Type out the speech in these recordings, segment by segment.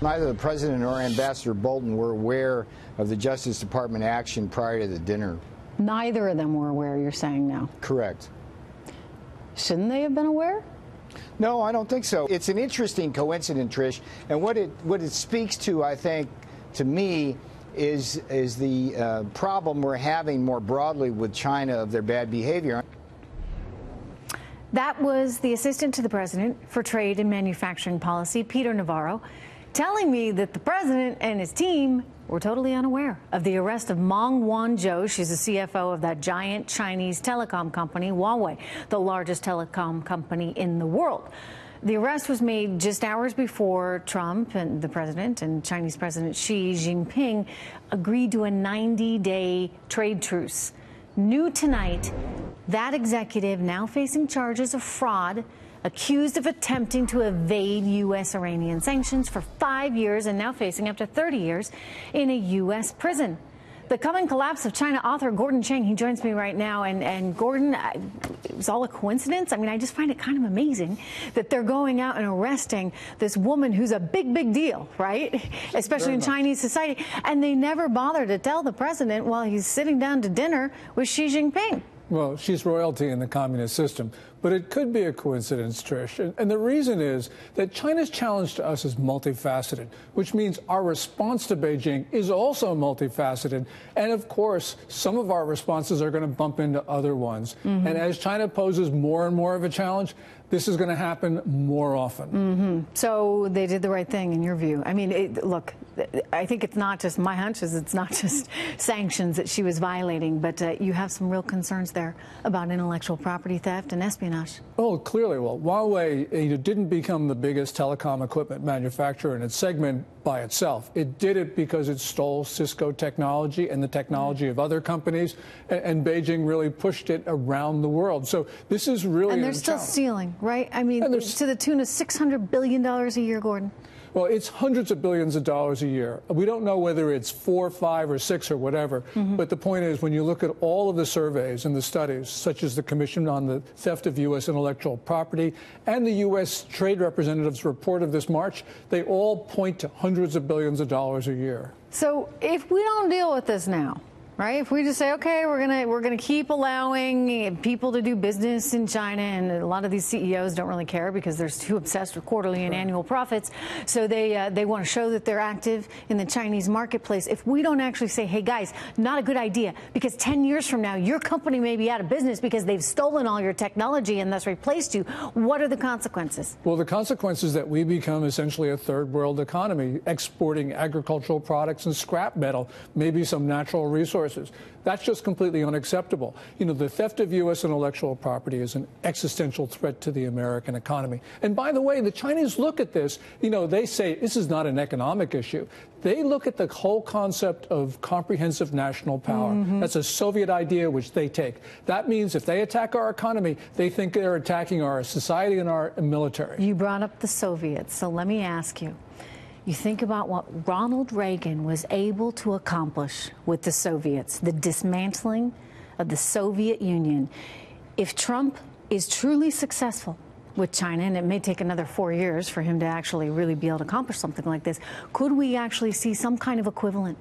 Neither the president nor Ambassador Bolton were aware of the Justice Department action prior to the dinner. Neither of them were aware, you're saying now? Correct. Shouldn't they have been aware? No, I don't think so. It's an interesting coincidence, Trish, and what it speaks to, I think, to me, is the problem we're having more broadly with China of their bad behavior. That was the Assistant to the President for Trade and Manufacturing Policy, Peter Navarro, telling me that the president and his team were totally unaware of the arrest of Meng Wanzhou. She's the CFO of that giant Chinese telecom company, Huawei, the largest telecom company in the world. The arrest was made just hours before Trump and the president and Chinese President Xi Jinping agreed to a 90-day trade truce. New tonight, that executive now facing charges of fraud, accused of attempting to evade U.S.-Iranian sanctions for 5 years and now facing up to 30 years in a U.S. prison. The Coming Collapse of China author Gordon Chang, he joins me right now. And Gordon, it was all a coincidence? I mean, I just find it kind of amazing that they're going out and arresting this woman who's a big, big deal, right? Especially in Chinese society. And they never bother to tell the president while he's sitting down to dinner with Xi Jinping. Well, she's royalty in the communist system, but it could be a coincidence, Trish. And the reason is that China's challenge to us is multifaceted, which means our response to Beijing is also multifaceted. And of course, some of our responses are going to bump into other ones. And as China poses more and more of a challenge, this is going to happen more often. So they did the right thing, in your view. I mean, look, I think it's not just my hunches, it's not just sanctions that she was violating, but you have some real concerns there about intellectual property theft and espionage. Oh, clearly. Well, Huawei didn't become the biggest telecom equipment manufacturer in its segment by itself. It did it because it stole Cisco technology and the technology of other companies, and Beijing really pushed it around the world. So this is really And they're still stealing, right? I mean, to the tune of $600 billion a year, Gordon. Well, it's hundreds of billions of dollars a year. We don't know whether it's 4, 5, or 6 or whatever. But the point is, when you look at all of the surveys and the studies, such as the Commission on the Theft of U.S. Intellectual Property and the U.S. Trade Representative's report of this March, they all point to hundreds of billions of dollars a year. So if we don't deal with this now, right? If we just say, okay, we're gonna keep allowing people to do business in China, and a lot of these CEOs don't really care because they're too obsessed with quarterly and annual profits, so they want to show that they're active in the Chinese marketplace. If we don't actually say, hey guys, not a good idea, because 10 years from now your company may be out of business because they've stolen all your technology and thus replaced you, what are the consequences? Well, the consequence is that we become essentially a third world economy, exporting agricultural products and scrap metal, maybe some natural resources. That's just completely unacceptable. The theft of U.S. intellectual property is an existential threat to the American economy. And by the way, the Chinese look at this, they say this is not an economic issue. They look at the whole concept of comprehensive national power. That's a Soviet idea which they take. That means if they attack our economy, they think they're attacking our society and our military. You brought up the Soviets, so let me ask you. You think about what Ronald Reagan was able to accomplish with the Soviets, the dismantling of the Soviet Union. If Trump is truly successful with China, and it may take another 4 years for him to actually really be able to accomplish something like this, could we actually see some kind of equivalent?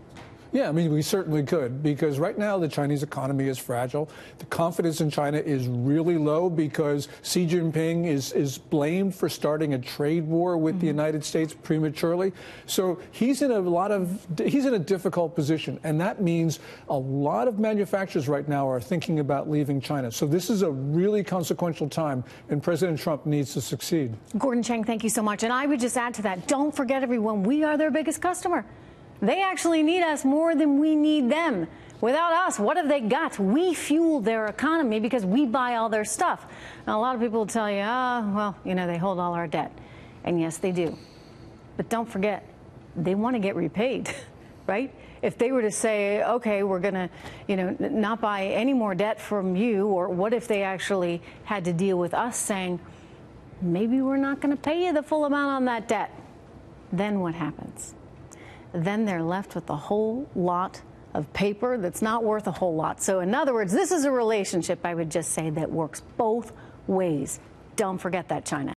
Yeah, I mean, we certainly could, because right now the Chinese economy is fragile. The confidence in China is really low because Xi Jinping is blamed for starting a trade war with the United States prematurely. So he's in a difficult position, and that means a lot of manufacturers right now are thinking about leaving China. So this is a really consequential time, and President Trump needs to succeed. Gordon Chang, thank you so much. And I would just add to that, don't forget, everyone, we are their biggest customer. They actually need us more than we need them. Without us, what have they got? We fuel their economy because we buy all their stuff. Now, a lot of people will tell you, well, they hold all our debt. And yes, they do. But don't forget, they want to get repaid, right? If they were to say, okay, we're going to, not buy any more debt from you, or what if they actually had to deal with us saying, maybe we're not going to pay you the full amount on that debt? Then what happens? Then they're left with a whole lot of paper that's not worth a whole lot. So in other words, this is a relationship, I would just say, that works both ways. Don't forget that, China.